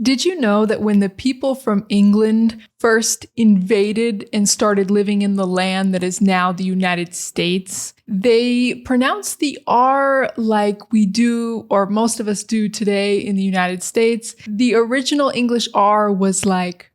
Did you know that when the people from England first invaded and started living in the land that is now the United States, they pronounced the R like we do, or most of us do today in the United States? The original English R was like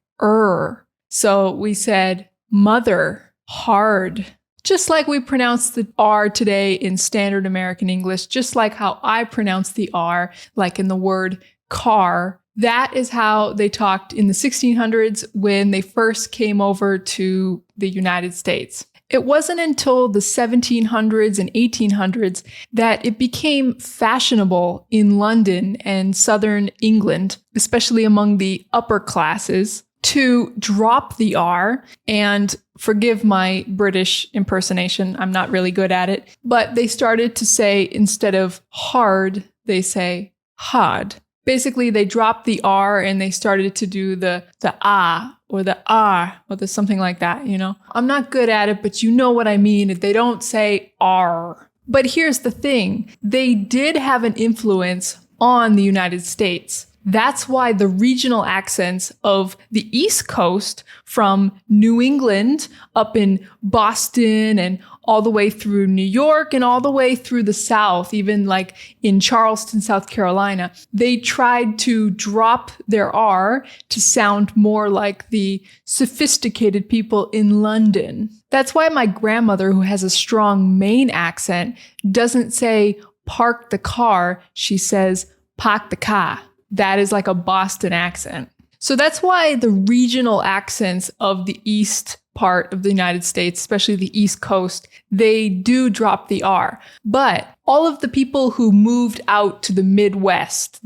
So we said mother, hard. Just like we pronounce the R today in standard American English, just like how I pronounce the R, like in the word car. That is how they talked in the 1600s when they first came over to the United States. It wasn't until the 1700s and 1800s that it became fashionable in London and southern England, especially among the upper classes, to drop the R. And forgive my British impersonation, I'm not really good at it, but they started to say, instead of hard, they say hard. Basically, they dropped the R and they started to do the ah or the R or the something like that, you know? I'm not good at it, but you know what I mean. They don't say R. But here's the thing. They did have an influence on the United States. That's why the regional accents of the East Coast, from New England up in Boston and all the way through New York and all the way through the South, even like in Charleston, South Carolina, they tried to drop their R to sound more like the sophisticated people in London. That's why my grandmother, who has a strong Maine accent, doesn't say park the car. She says park the car. That is like a Boston accent. So that's why the regional accents of the East part of the United States, especially the East Coast, they do drop the R. But all of the people who moved out to the Midwest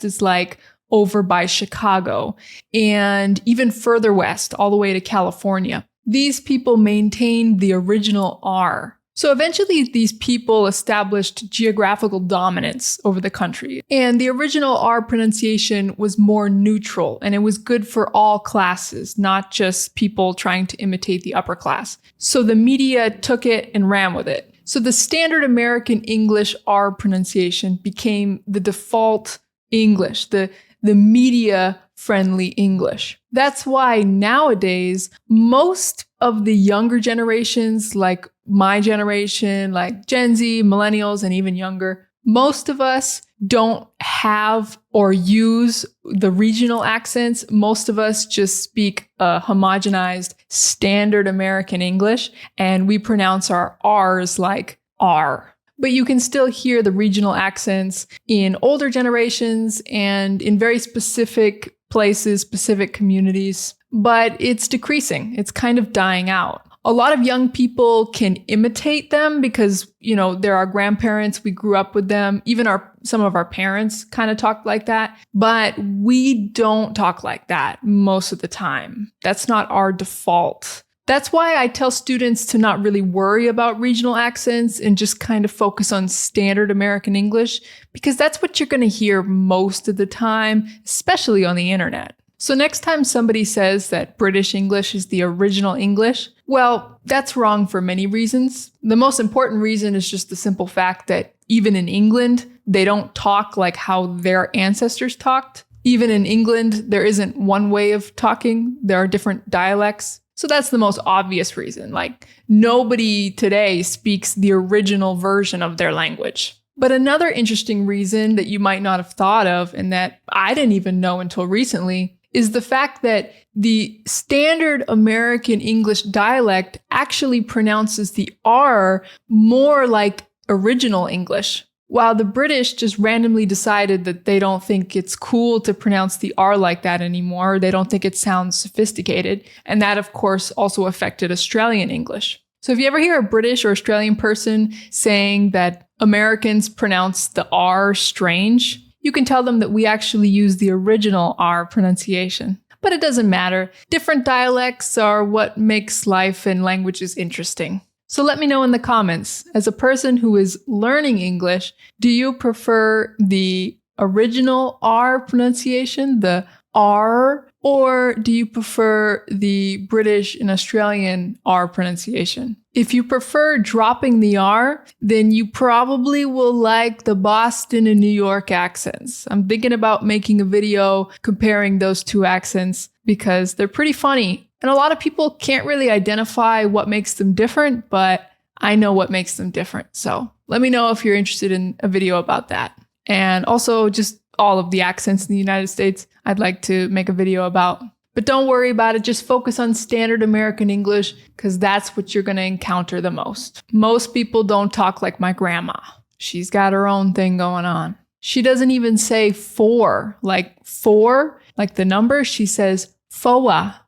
is like over by Chicago and even further west, all the way to California. These people maintained the original R. So eventually these people established geographical dominance over the country. And the original R pronunciation was more neutral, and it was good for all classes, not just people trying to imitate the upper class. So the media took it and ran with it. So the standard American English R pronunciation became the default English, the media-friendly English. That's why nowadays, most of the younger generations, like my generation, like Gen Z, millennials, and even younger, most of us don't have or use the regional accents. Most of us just speak a homogenized standard American English, and we pronounce our R's like R. But you can still hear the regional accents in older generations and in very specific places, specific communities. But it's decreasing. It's kind of dying out. A lot of young people can imitate them because, you know, they're our grandparents. We grew up with them. Even some of our parents kind of talk like that. But we don't talk like that most of the time. That's not our default. That's why I tell students to not really worry about regional accents and just kind of focus on standard American English, because that's what you're going to hear most of the time, especially on the internet. So next time somebody says that British English is the original English, well, that's wrong for many reasons. The most important reason is just the simple fact that even in England, they don't talk like how their ancestors talked. Even in England, there isn't one way of talking. There are different dialects. So that's the most obvious reason. Like, nobody today speaks the original version of their language. But another interesting reason that you might not have thought of, and that I didn't even know until recently, is the fact that the standard American English dialect actually pronounces the R more like original English, while the British just randomly decided that they don't think it's cool to pronounce the R like that anymore. They don't think it sounds sophisticated. And that, of course, also affected Australian English. So if you ever hear a British or Australian person saying that Americans pronounce the R strange, you can tell them that we actually use the original R pronunciation. But it doesn't matter. Different dialects are what makes life and languages interesting. So let me know in the comments, as a person who is learning English, do you prefer the original R pronunciation, the R, Or do you prefer the British and Australian R pronunciation? If you prefer dropping the R, then you probably will like the Boston and New York accents. I'm thinking about making a video comparing those two accents because they're pretty funny. And a lot of people can't really identify what makes them different, but I know what makes them different. So let me know if you're interested in a video about that. And also just all of the accents in the United States, I'd like to make a video about. But don't worry about it. Just focus on standard American English because that's what you're going to encounter the most. Most people don't talk like my grandma. She's got her own thing going on. She doesn't even say four, like the number. She says foa.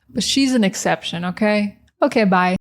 But she's an exception, okay? Okay, bye.